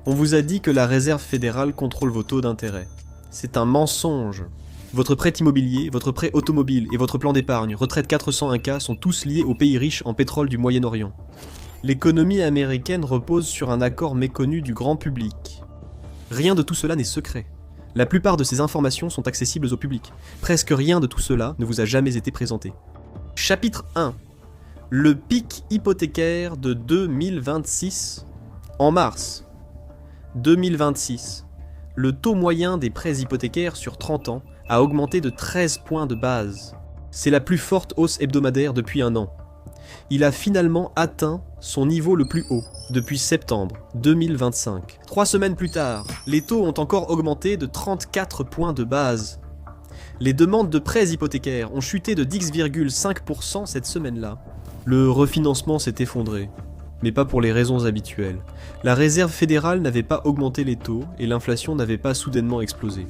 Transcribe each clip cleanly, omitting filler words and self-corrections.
On vous a dit que la Réserve fédérale contrôle vos taux d'intérêt. C'est un mensonge. Votre prêt immobilier, votre prêt automobile et votre plan d'épargne, retraite 401k sont tous liés aux pays riches en pétrole du Moyen-Orient. L'économie américaine repose sur un accord méconnu du grand public. Rien de tout cela n'est secret. La plupart de ces informations sont accessibles au public. Presque rien de tout cela ne vous a jamais été présenté. Chapitre 1. Le pic hypothécaire de 2026. En mars 2026, le taux moyen des prêts hypothécaires sur 30 ans a augmenté de 13 points de base. C'est la plus forte hausse hebdomadaire depuis un an. Il a finalement atteint son niveau le plus haut depuis septembre 2025. 3 semaines plus tard, les taux ont encore augmenté de 34 points de base. Les demandes de prêts hypothécaires ont chuté de 10,5% cette semaine-là. Le refinancement s'est effondré, mais pas pour les raisons habituelles. La Réserve fédérale n'avait pas augmenté les taux et l'inflation n'avait pas soudainement explosé.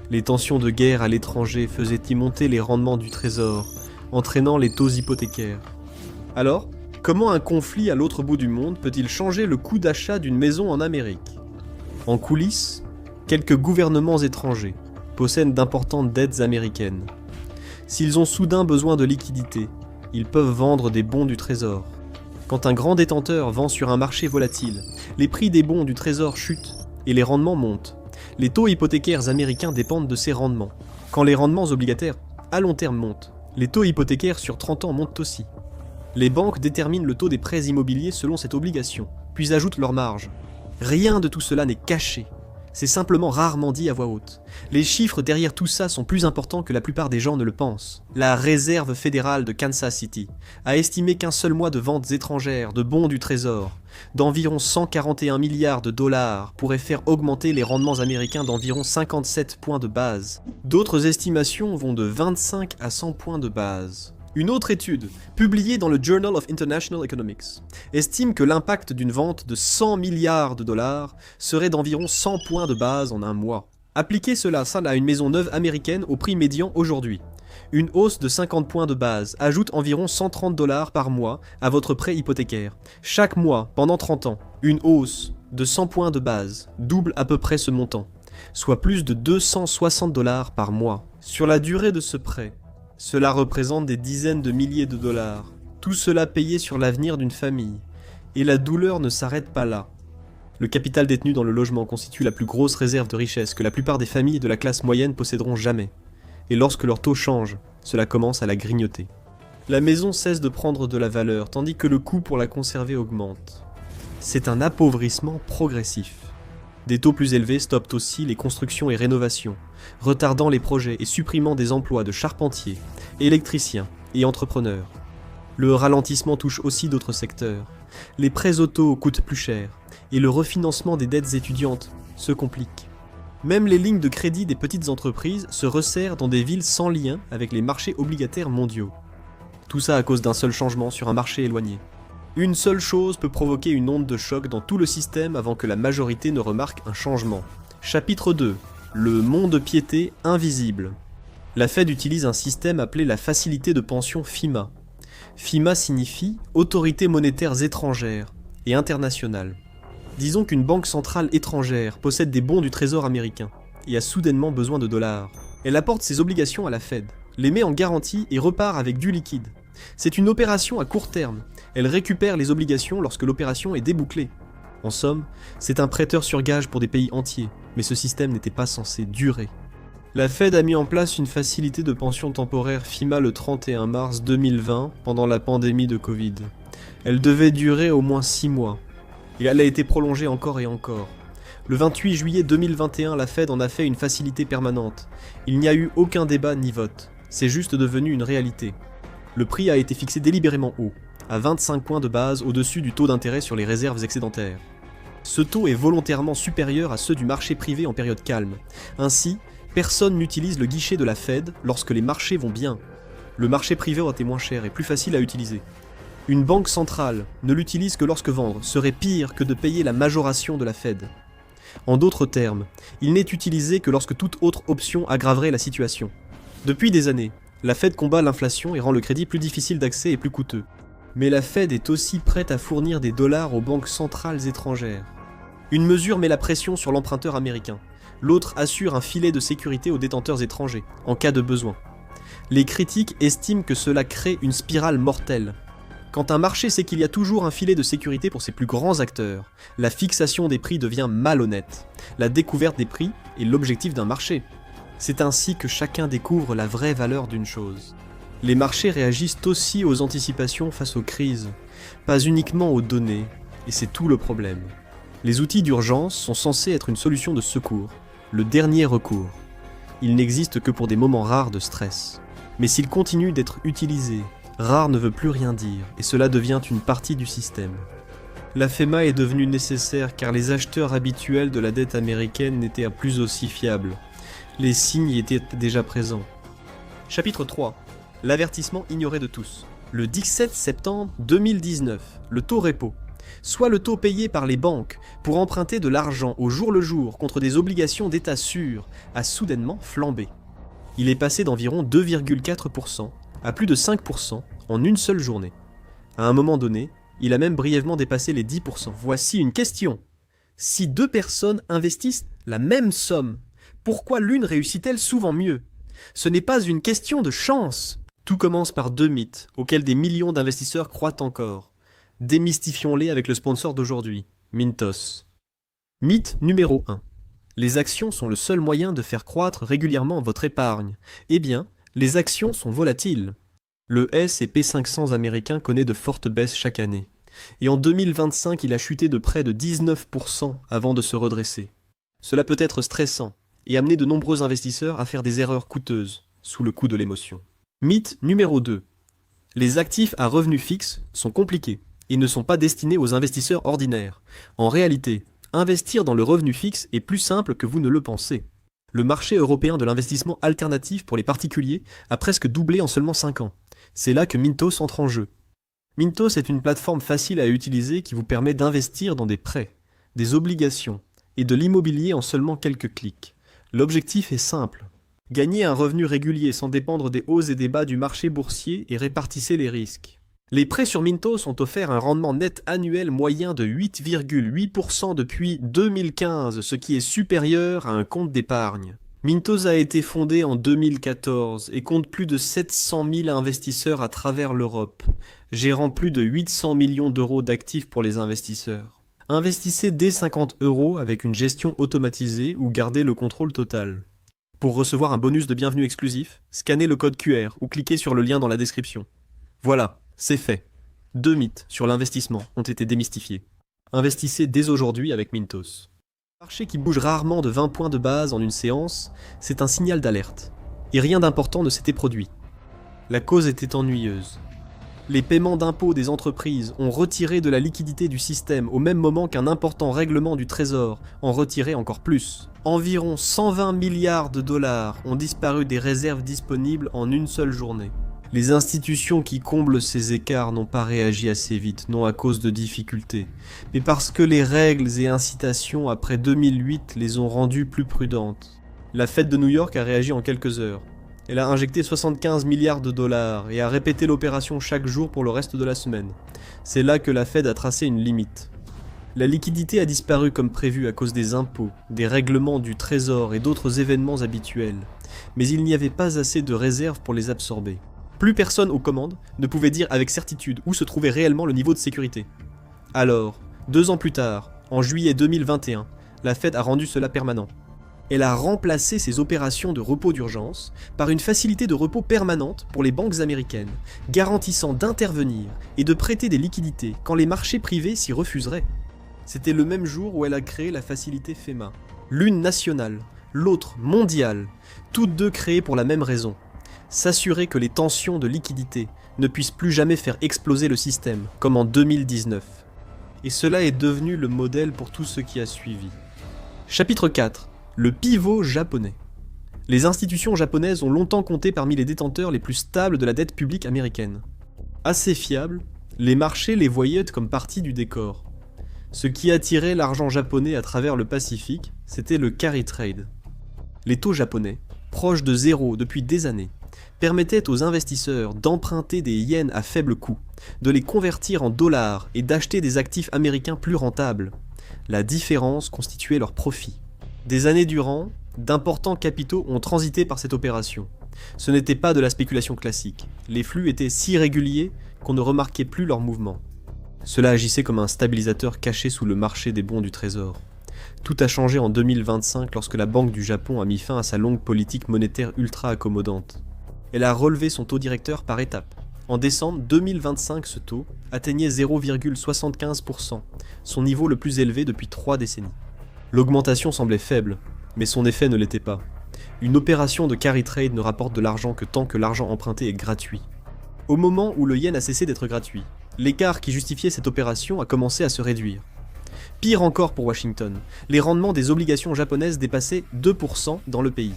Les tensions de guerre à l'étranger faisaient y monter les rendements du trésor, entraînant les taux hypothécaires. Alors, comment un conflit à l'autre bout du monde peut-il changer le coût d'achat d'une maison en Amérique ? En coulisses, quelques gouvernements étrangers possèdent d'importantes dettes américaines. S'ils ont soudain besoin de liquidités, ils peuvent vendre des bons du trésor. Quand un grand détenteur vend sur un marché volatile, les prix des bons du trésor chutent et les rendements montent. Les taux hypothécaires américains dépendent de ces rendements. Quand les rendements obligataires à long terme montent, les taux hypothécaires sur 30 ans montent aussi. Les banques déterminent le taux des prêts immobiliers selon cette obligation, puis ajoutent leur marge. Rien de tout cela n'est caché. C'est simplement rarement dit à voix haute. Les chiffres derrière tout ça sont plus importants que la plupart des gens ne le pensent. La Réserve fédérale de Kansas City a estimé qu'un seul mois de ventes étrangères de bons du trésor d'environ 141 milliards de dollars pourrait faire augmenter les rendements américains d'environ 57 points de base. D'autres estimations vont de 25 à 100 points de base. Une autre étude, publiée dans le Journal of International Economics, estime que l'impact d'une vente de 100 milliards de dollars serait d'environ 100 points de base en un mois. Appliquez cela à une maison neuve américaine au prix médian aujourd'hui. Une hausse de 50 points de base ajoute environ 130 dollars par mois à votre prêt hypothécaire. Chaque mois, pendant 30 ans, une hausse de 100 points de base double à peu près ce montant, soit plus de 260 dollars par mois. Sur la durée de ce prêt, cela représente des dizaines de milliers de dollars. Tout cela payé sur l'avenir d'une famille. Et la douleur ne s'arrête pas là. Le capital détenu dans le logement constitue la plus grosse réserve de richesse que la plupart des familles de la classe moyenne posséderont jamais. Et lorsque leur taux change, cela commence à la grignoter. La maison cesse de prendre de la valeur, tandis que le coût pour la conserver augmente. C'est un appauvrissement progressif. Des taux plus élevés stoppent aussi les constructions et rénovations, retardant les projets et supprimant des emplois de charpentiers, électriciens et entrepreneurs. Le ralentissement touche aussi d'autres secteurs. Les prêts auto coûtent plus cher et le refinancement des dettes étudiantes se complique. Même les lignes de crédit des petites entreprises se resserrent dans des villes sans lien avec les marchés obligataires mondiaux. Tout ça à cause d'un seul changement sur un marché éloigné. Une seule chose peut provoquer une onde de choc dans tout le système avant que la majorité ne remarque un changement. Chapitre 2. Le mont-de-piété invisible. La Fed utilise un système appelé la facilité de pension FIMA. FIMA signifie Autorités monétaires étrangères et internationales. Disons qu'une banque centrale étrangère possède des bons du trésor américain et a soudainement besoin de dollars. Elle apporte ses obligations à la Fed, les met en garantie et repart avec du liquide. C'est une opération à court terme. Elle récupère les obligations lorsque l'opération est débouclée. En somme, c'est un prêteur sur gage pour des pays entiers, mais ce système n'était pas censé durer. La Fed a mis en place une facilité de pension temporaire FIMA le 31 mars 2020 pendant la pandémie de Covid. Elle devait durer au moins 6 mois, et elle a été prolongée encore et encore. Le 28 juillet 2021, la Fed en a fait une facilité permanente. Il n'y a eu aucun débat ni vote, c'est juste devenu une réalité. Le prix a été fixé délibérément haut, à 25 points de base au-dessus du taux d'intérêt sur les réserves excédentaires. Ce taux est volontairement supérieur à ceux du marché privé en période calme. Ainsi, personne n'utilise le guichet de la Fed lorsque les marchés vont bien. Le marché privé aurait été moins cher et plus facile à utiliser. Une banque centrale ne l'utilise que lorsque vendre serait pire que de payer la majoration de la Fed. En d'autres termes, il n'est utilisé que lorsque toute autre option aggraverait la situation. Depuis des années, la Fed combat l'inflation et rend le crédit plus difficile d'accès et plus coûteux. Mais la Fed est aussi prête à fournir des dollars aux banques centrales étrangères. Une mesure met la pression sur l'emprunteur américain. L'autre assure un filet de sécurité aux détenteurs étrangers, en cas de besoin. Les critiques estiment que cela crée une spirale mortelle. Quand un marché sait qu'il y a toujours un filet de sécurité pour ses plus grands acteurs, la fixation des prix devient malhonnête. La découverte des prix est l'objectif d'un marché. C'est ainsi que chacun découvre la vraie valeur d'une chose. Les marchés réagissent aussi aux anticipations face aux crises, pas uniquement aux données, et c'est tout le problème. Les outils d'urgence sont censés être une solution de secours, le dernier recours. Ils n'existent que pour des moments rares de stress. Mais s'ils continuent d'être utilisés, rare ne veut plus rien dire, et cela devient une partie du système. La FEMA est devenue nécessaire car les acheteurs habituels de la dette américaine n'étaient plus aussi fiables. Les signes y étaient déjà présents. Chapitre 3. L'avertissement ignoré de tous. Le 17 septembre 2019, le taux repo, soit le taux payé par les banques pour emprunter de l'argent au jour le jour contre des obligations d'état sûr, a soudainement flambé. Il est passé d'environ 2,4% à plus de 5% en une seule journée. À un moment donné, il a même brièvement dépassé les 10%. Voici une question. Si deux personnes investissent la même somme, pourquoi l'une réussit-elle souvent mieux? Ce n'est pas une question de chance. Tout commence par deux mythes, auxquels des millions d'investisseurs croient encore. Démystifions-les avec le sponsor d'aujourd'hui, Mintos. Mythe numéro 1. Les actions sont le seul moyen de faire croître régulièrement votre épargne. Eh bien, les actions sont volatiles. Le S&P 500 américain connaît de fortes baisses chaque année. Et en 2025, il a chuté de près de 19% avant de se redresser. Cela peut être stressant et amener de nombreux investisseurs à faire des erreurs coûteuses, sous le coup de l'émotion. Mythe numéro 2. Les actifs à revenus fixes sont compliqués et ne sont pas destinés aux investisseurs ordinaires. En réalité, investir dans le revenu fixe est plus simple que vous ne le pensez. Le marché européen de l'investissement alternatif pour les particuliers a presque doublé en seulement 5 ans. C'est là que Mintos entre en jeu. Mintos est une plateforme facile à utiliser qui vous permet d'investir dans des prêts, des obligations et de l'immobilier en seulement quelques clics. L'objectif est simple. Gagnez un revenu régulier sans dépendre des hauts et des bas du marché boursier et répartissez les risques. Les prêts sur Mintos ont offert un rendement net annuel moyen de 8,8% depuis 2015, ce qui est supérieur à un compte d'épargne. Mintos a été fondé en 2014 et compte plus de 700 000 investisseurs à travers l'Europe, gérant plus de 800 millions d'euros d'actifs pour les investisseurs. Investissez dès 50 € avec une gestion automatisée ou gardez le contrôle total. Pour recevoir un bonus de bienvenue exclusif, scannez le code QR ou cliquez sur le lien dans la description. Voilà, c'est fait. 2 mythes sur l'investissement ont été démystifiés. Investissez dès aujourd'hui avec Mintos. Un marché qui bouge rarement de 20 points de base en une séance, c'est un signal d'alerte. Et rien d'important ne s'était produit. La cause était ennuyeuse. Les paiements d'impôts des entreprises ont retiré de la liquidité du système au même moment qu'un important règlement du Trésor en retirait encore plus. Environ 120 milliards de dollars ont disparu des réserves disponibles en une seule journée. Les institutions qui comblent ces écarts n'ont pas réagi assez vite, non à cause de difficultés, mais parce que les règles et incitations après 2008 les ont rendues plus prudentes. La Fed de New York a réagi en quelques heures. Elle a injecté 75 milliards de dollars et a répété l'opération chaque jour pour le reste de la semaine. C'est là que la Fed a tracé une limite. La liquidité a disparu comme prévu à cause des impôts, des règlements du Trésor et d'autres événements habituels, mais il n'y avait pas assez de réserves pour les absorber. Plus personne aux commandes ne pouvait dire avec certitude où se trouvait réellement le niveau de sécurité. Alors, 2 ans plus tard, en juillet 2021, la Fed a rendu cela permanent. Elle a remplacé ces opérations de repos d'urgence par une facilité de repos permanente pour les banques américaines, garantissant d'intervenir et de prêter des liquidités quand les marchés privés s'y refuseraient. C'était le même jour où elle a créé la facilité FEMA, l'une nationale, l'autre mondiale, toutes deux créées pour la même raison, s'assurer que les tensions de liquidité ne puissent plus jamais faire exploser le système, comme en 2019. Et cela est devenu le modèle pour tout ce qui a suivi. Chapitre 4. Le pivot japonais. Les institutions japonaises ont longtemps compté parmi les détenteurs les plus stables de la dette publique américaine. Assez fiables, les marchés les voyaient comme partie du décor. Ce qui attirait l'argent japonais à travers le Pacifique, c'était le carry trade. Les taux japonais, proches de zéro depuis des années, permettaient aux investisseurs d'emprunter des yens à faible coût, de les convertir en dollars et d'acheter des actifs américains plus rentables. La différence constituait leur profit. Des années durant, d'importants capitaux ont transité par cette opération. Ce n'était pas de la spéculation classique. Les flux étaient si réguliers qu'on ne remarquait plus leurs mouvements. Cela agissait comme un stabilisateur caché sous le marché des bons du trésor. Tout a changé en 2025 lorsque la Banque du Japon a mis fin à sa longue politique monétaire ultra accommodante. Elle a relevé son taux directeur par étapes. En décembre 2025, ce taux atteignait 0,75%, son niveau le plus élevé depuis 3 décennies. L'augmentation semblait faible, mais son effet ne l'était pas. Une opération de carry trade ne rapporte de l'argent que tant que l'argent emprunté est gratuit. Au moment où le yen a cessé d'être gratuit, l'écart qui justifiait cette opération a commencé à se réduire. Pire encore pour Washington, les rendements des obligations japonaises dépassaient 2% dans le pays.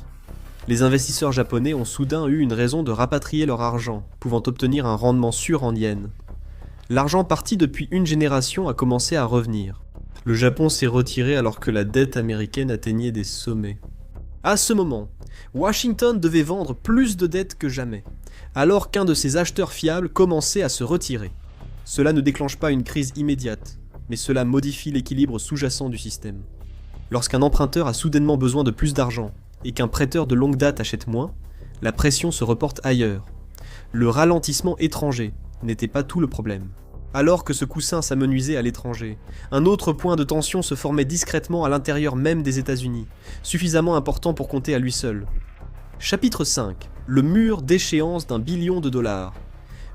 Les investisseurs japonais ont soudain eu une raison de rapatrier leur argent, pouvant obtenir un rendement sûr en yens. L'argent parti depuis une génération a commencé à revenir. Le Japon s'est retiré alors que la dette américaine atteignait des sommets. À ce moment, Washington devait vendre plus de dettes que jamais, alors qu'un de ses acheteurs fiables commençait à se retirer. Cela ne déclenche pas une crise immédiate, mais cela modifie l'équilibre sous-jacent du système. Lorsqu'un emprunteur a soudainement besoin de plus d'argent, et qu'un prêteur de longue date achète moins, la pression se reporte ailleurs. Le ralentissement étranger n'était pas tout le problème. Alors que ce coussin s'amenuisait à l'étranger, un autre point de tension se formait discrètement à l'intérieur même des États-Unis, suffisamment important pour compter à lui seul. Chapitre 5. Le mur d'échéance d'1 billion de dollars.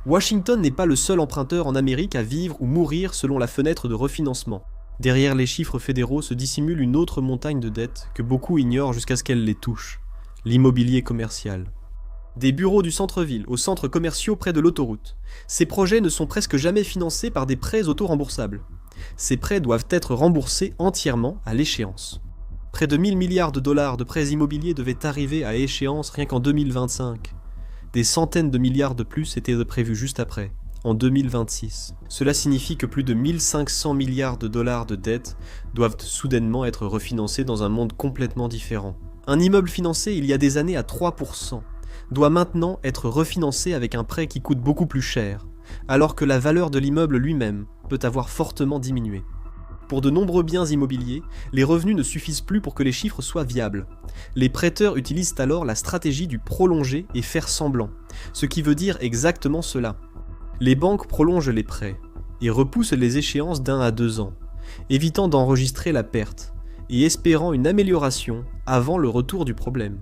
Washington n'est pas le seul emprunteur en Amérique à vivre ou mourir selon la fenêtre de refinancement. Derrière les chiffres fédéraux se dissimule une autre montagne de dettes que beaucoup ignorent jusqu'à ce qu'elles les touchent. L'immobilier commercial. Des bureaux du centre-ville aux centres commerciaux près de l'autoroute. Ces projets ne sont presque jamais financés par des prêts auto-remboursables. Ces prêts doivent être remboursés entièrement à l'échéance. Près de 1000 milliards de dollars de prêts immobiliers devaient arriver à échéance rien qu'en 2025. Des centaines de milliards de plus étaient prévus juste après, en 2026. Cela signifie que plus de 1500 milliards de dollars de dettes doivent soudainement être refinancés dans un monde complètement différent. Un immeuble financé il y a des années à 3% doit maintenant être refinancé avec un prêt qui coûte beaucoup plus cher, alors que la valeur de l'immeuble lui-même peut avoir fortement diminué. Pour de nombreux biens immobiliers, les revenus ne suffisent plus pour que les chiffres soient viables. Les prêteurs utilisent alors la stratégie du prolonger et faire semblant, ce qui veut dire exactement cela. Les banques prolongent les prêts et repoussent les échéances d'1 à 2 ans, évitant d'enregistrer la perte et espérant une amélioration avant le retour du problème.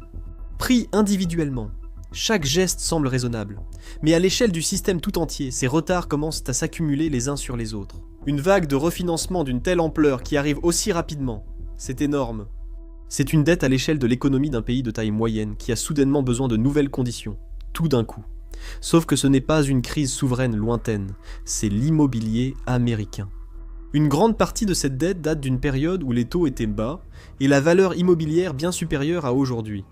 Pris individuellement, chaque geste semble raisonnable, mais à l'échelle du système tout entier, ces retards commencent à s'accumuler les uns sur les autres. Une vague de refinancement d'une telle ampleur qui arrive aussi rapidement, c'est énorme. C'est une dette à l'échelle de l'économie d'un pays de taille moyenne qui a soudainement besoin de nouvelles conditions, tout d'un coup. Sauf que ce n'est pas une crise souveraine lointaine, c'est l'immobilier américain. Une grande partie de cette dette date d'une période où les taux étaient bas et la valeur immobilière bien supérieure à aujourd'hui.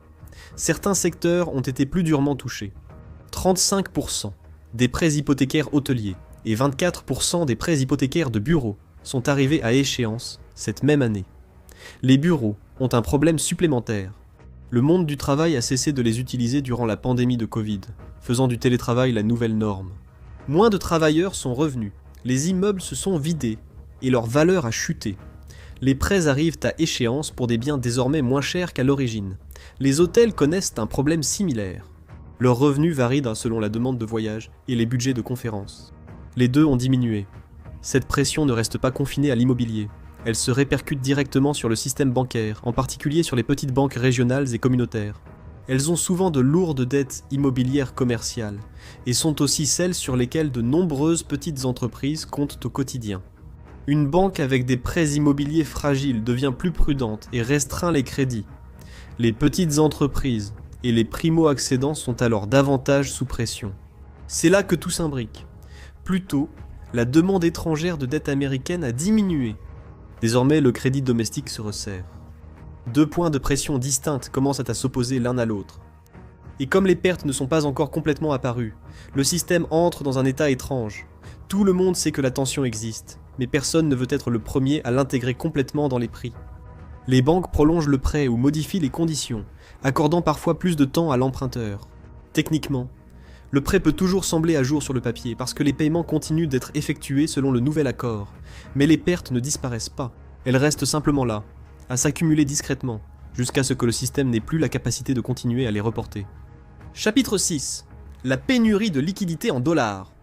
Certains secteurs ont été plus durement touchés. 35% des prêts hypothécaires hôteliers et 24% des prêts hypothécaires de bureaux sont arrivés à échéance cette même année. Les bureaux ont un problème supplémentaire. Le monde du travail a cessé de les utiliser durant la pandémie de Covid, faisant du télétravail la nouvelle norme. Moins de travailleurs sont revenus, les immeubles se sont vidés et leur valeur a chuté. Les prêts arrivent à échéance pour des biens désormais moins chers qu'à l'origine. Les hôtels connaissent un problème similaire. Leurs revenus varient selon la demande de voyage et les budgets de conférences. Les deux ont diminué. Cette pression ne reste pas confinée à l'immobilier. Elle se répercute directement sur le système bancaire, en particulier sur les petites banques régionales et communautaires. Elles ont souvent de lourdes dettes immobilières commerciales, et sont aussi celles sur lesquelles de nombreuses petites entreprises comptent au quotidien. Une banque avec des prêts immobiliers fragiles devient plus prudente et restreint les crédits. Les petites entreprises et les primo-accédants sont alors davantage sous pression. C'est là que tout s'imbrique. Plus tôt, la demande étrangère de dette américaine a diminué. Désormais, le crédit domestique se resserre. Deux points de pression distincts commencent à s'opposer l'un à l'autre. Et comme les pertes ne sont pas encore complètement apparues, le système entre dans un état étrange. Tout le monde sait que la tension existe, mais personne ne veut être le premier à l'intégrer complètement dans les prix. Les banques prolongent le prêt ou modifient les conditions, accordant parfois plus de temps à l'emprunteur. Techniquement, le prêt peut toujours sembler à jour sur le papier parce que les paiements continuent d'être effectués selon le nouvel accord, mais les pertes ne disparaissent pas. Elles restent simplement là, à s'accumuler discrètement, jusqu'à ce que le système n'ait plus la capacité de continuer à les reporter. Chapitre 6. La pénurie de liquidités en dollars.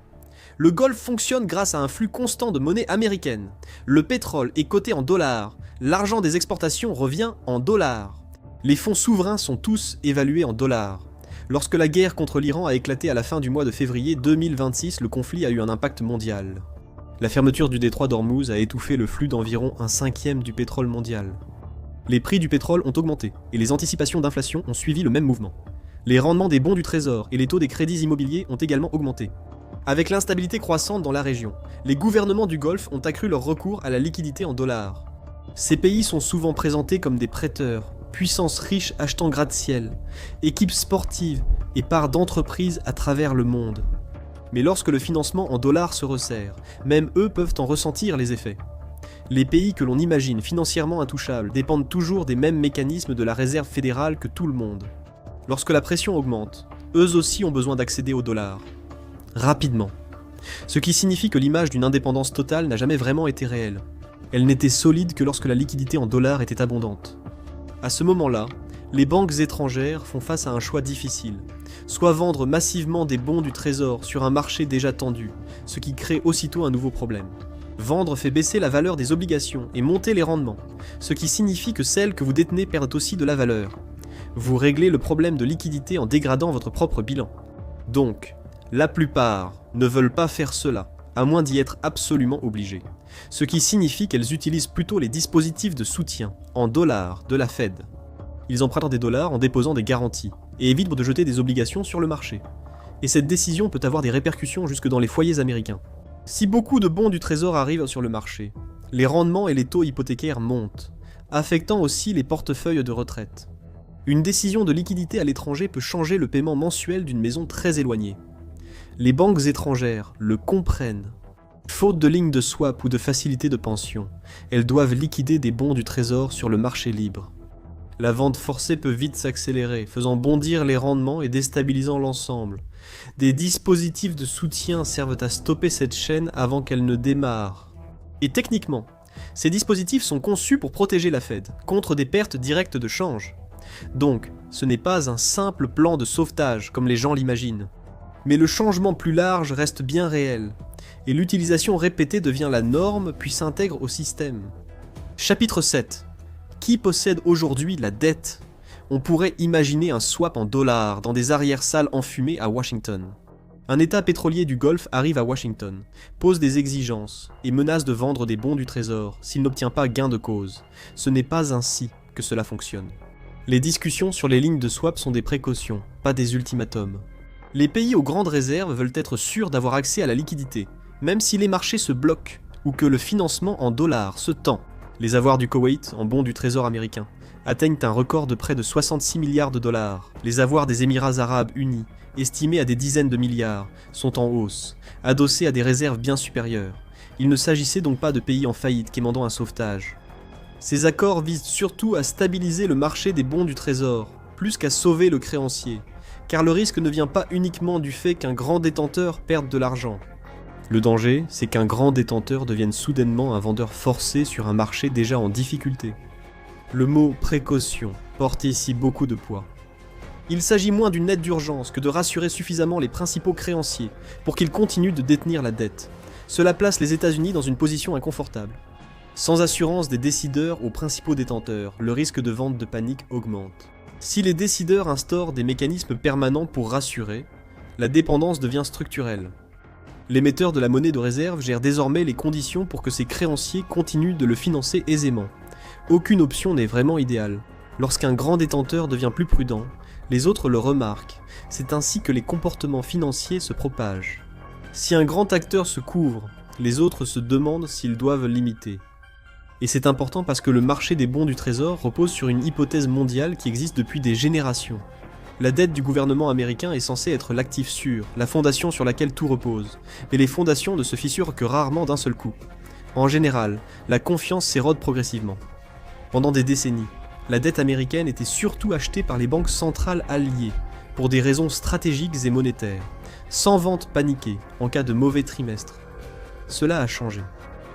Le Golfe fonctionne grâce à un flux constant de monnaie américaine. Le pétrole est coté en dollars, l'argent des exportations revient en dollars. Les fonds souverains sont tous évalués en dollars. Lorsque la guerre contre l'Iran a éclaté à la fin du mois de février 2026, le conflit a eu un impact mondial. La fermeture du détroit d'Ormuz a étouffé le flux d'environ 1/5 du pétrole mondial. Les prix du pétrole ont augmenté, et les anticipations d'inflation ont suivi le même mouvement. Les rendements des bons du trésor et les taux des crédits immobiliers ont également augmenté. Avec l'instabilité croissante dans la région, les gouvernements du Golfe ont accru leur recours à la liquidité en dollars. Ces pays sont souvent présentés comme des prêteurs, puissances riches achetant gratte-ciel, équipes sportives et parts d'entreprises à travers le monde. Mais lorsque le financement en dollars se resserre, même eux peuvent en ressentir les effets. Les pays que l'on imagine financièrement intouchables dépendent toujours des mêmes mécanismes de la réserve fédérale que tout le monde. Lorsque la pression augmente, eux aussi ont besoin d'accéder au dollar. Rapidement. Ce qui signifie que l'image d'une indépendance totale n'a jamais vraiment été réelle. Elle n'était solide que lorsque la liquidité en dollars était abondante. À ce moment-là, les banques étrangères font face à un choix difficile. Soit vendre massivement des bons du trésor sur un marché déjà tendu, ce qui crée aussitôt un nouveau problème. Vendre fait baisser la valeur des obligations et monter les rendements, ce qui signifie que celles que vous détenez perdent aussi de la valeur. Vous réglez le problème de liquidité en dégradant votre propre bilan. Donc, la plupart ne veulent pas faire cela, à moins d'y être absolument obligés. Ce qui signifie qu'elles utilisent plutôt les dispositifs de soutien, en dollars, de la Fed. Ils empruntent des dollars en déposant des garanties, et évitent de jeter des obligations sur le marché. Et cette décision peut avoir des répercussions jusque dans les foyers américains. Si beaucoup de bons du trésor arrivent sur le marché, les rendements et les taux hypothécaires montent, affectant aussi les portefeuilles de retraite. Une décision de liquidité à l'étranger peut changer le paiement mensuel d'une maison très éloignée. Les banques étrangères le comprennent. Faute de lignes de swap ou de facilité de pension, elles doivent liquider des bons du trésor sur le marché libre. La vente forcée peut vite s'accélérer, faisant bondir les rendements et déstabilisant l'ensemble. Des dispositifs de soutien servent à stopper cette chaîne avant qu'elle ne démarre. Et techniquement, ces dispositifs sont conçus pour protéger la Fed contre des pertes directes de change. Donc, ce n'est pas un simple plan de sauvetage comme les gens l'imaginent. Mais le changement plus large reste bien réel, et l'utilisation répétée devient la norme puis s'intègre au système. Chapitre 7. Qui possède aujourd'hui la dette ? On pourrait imaginer un swap en dollars dans des arrière-salles enfumées à Washington. Un État pétrolier du Golfe arrive à Washington, pose des exigences et menace de vendre des bons du trésor s'il n'obtient pas gain de cause. Ce n'est pas ainsi que cela fonctionne. Les discussions sur les lignes de swap sont des précautions, pas des ultimatums. Les pays aux grandes réserves veulent être sûrs d'avoir accès à la liquidité, même si les marchés se bloquent ou que le financement en dollars se tend. Les avoirs du Koweït en bons du trésor américain atteignent un record de près de 66 milliards de dollars. Les avoirs des Émirats arabes unis, estimés à des dizaines de milliards, sont en hausse, adossés à des réserves bien supérieures. Il ne s'agissait donc pas de pays en faillite quémandant un sauvetage. Ces accords visent surtout à stabiliser le marché des bons du trésor, plus qu'à sauver le créancier, car le risque ne vient pas uniquement du fait qu'un grand détenteur perde de l'argent. Le danger, c'est qu'un grand détenteur devienne soudainement un vendeur forcé sur un marché déjà en difficulté. Le mot « précaution » porte ici beaucoup de poids. Il s'agit moins d'une aide d'urgence que de rassurer suffisamment les principaux créanciers pour qu'ils continuent de détenir la dette. Cela place les États-Unis dans une position inconfortable. Sans assurance des décideurs aux principaux détenteurs, le risque de vente de panique augmente. Si les décideurs instaurent des mécanismes permanents pour rassurer, la dépendance devient structurelle. L'émetteur de la monnaie de réserve gère désormais les conditions pour que ses créanciers continuent de le financer aisément. Aucune option n'est vraiment idéale. Lorsqu'un grand détenteur devient plus prudent, les autres le remarquent. C'est ainsi que les comportements financiers se propagent. Si un grand acteur se couvre, les autres se demandent s'ils doivent l'imiter. Et c'est important parce que le marché des bons du trésor repose sur une hypothèse mondiale qui existe depuis des générations. La dette du gouvernement américain est censée être l'actif sûr, la fondation sur laquelle tout repose. Mais les fondations ne se fissurent que rarement d'un seul coup. En général, la confiance s'érode progressivement. Pendant des décennies, la dette américaine était surtout achetée par les banques centrales alliées, pour des raisons stratégiques et monétaires, sans vente paniquée en cas de mauvais trimestre. Cela a changé.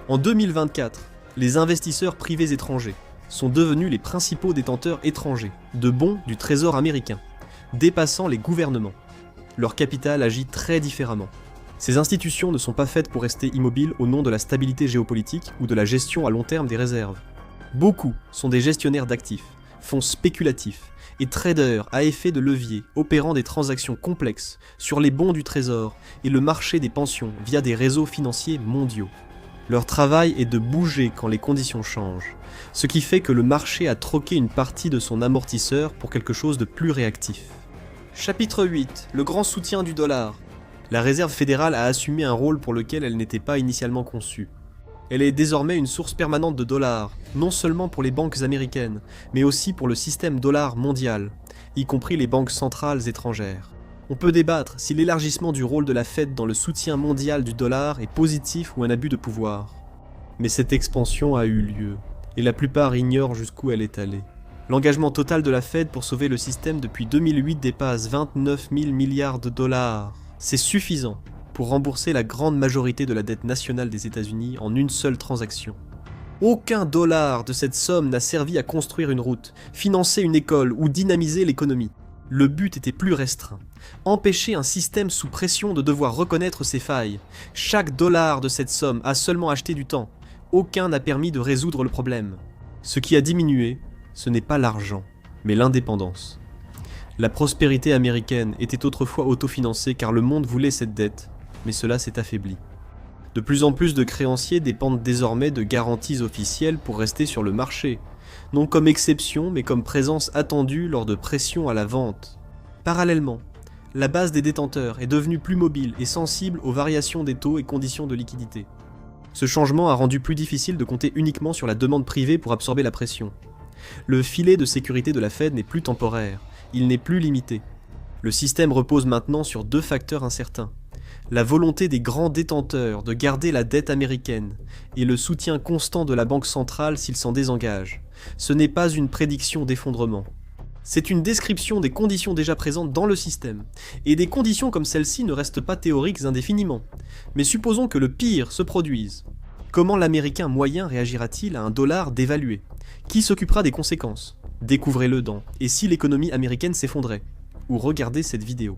En 2024, Les investisseurs privés étrangers sont devenus les principaux détenteurs étrangers de bons du Trésor américain, dépassant les gouvernements. Leur capital agit très différemment. Ces institutions ne sont pas faites pour rester immobiles au nom de la stabilité géopolitique ou de la gestion à long terme des réserves. Beaucoup sont des gestionnaires d'actifs, fonds spéculatifs et traders à effet de levier opérant des transactions complexes sur les bons du Trésor et le marché des pensions via des réseaux financiers mondiaux. Leur travail est de bouger quand les conditions changent, ce qui fait que le marché a troqué une partie de son amortisseur pour quelque chose de plus réactif. Chapitre 8. Le grand soutien du dollar. La Réserve fédérale a assumé un rôle pour lequel elle n'était pas initialement conçue. Elle est désormais une source permanente de dollars, non seulement pour les banques américaines, mais aussi pour le système dollar mondial, y compris les banques centrales étrangères. On peut débattre si l'élargissement du rôle de la Fed dans le soutien mondial du dollar est positif ou un abus de pouvoir. Mais cette expansion a eu lieu, et la plupart ignorent jusqu'où elle est allée. L'engagement total de la Fed pour sauver le système depuis 2008 dépasse 29 000 milliards de dollars. C'est suffisant pour rembourser la grande majorité de la dette nationale des États-Unis en une seule transaction. Aucun dollar de cette somme n'a servi à construire une route, financer une école ou dynamiser l'économie. Le but était plus restreint. Empêcher un système sous pression de devoir reconnaître ses failles. Chaque dollar de cette somme a seulement acheté du temps. Aucun n'a permis de résoudre le problème. Ce qui a diminué, ce n'est pas l'argent, mais l'indépendance. La prospérité américaine était autrefois autofinancée car le monde voulait cette dette, mais cela s'est affaibli. De plus en plus de créanciers dépendent désormais de garanties officielles pour rester sur le marché, non comme exception mais comme présence attendue lors de pressions à la vente. Parallèlement, la base des détenteurs est devenue plus mobile et sensible aux variations des taux et conditions de liquidité. Ce changement a rendu plus difficile de compter uniquement sur la demande privée pour absorber la pression. Le filet de sécurité de la Fed n'est plus temporaire, il n'est plus limité. Le système repose maintenant sur deux facteurs incertains. La volonté des grands détenteurs de garder la dette américaine et le soutien constant de la Banque centrale s'ils s'en désengagent. Ce n'est pas une prédiction d'effondrement. C'est une description des conditions déjà présentes dans le système. Et des conditions comme celle-ci ne restent pas théoriques indéfiniment. Mais supposons que le pire se produise. Comment l'Américain moyen réagira-t-il à un dollar dévalué? Qui s'occupera des conséquences? Découvrez-le dans « Et si l'économie américaine s'effondrait ?» ou regardez cette vidéo.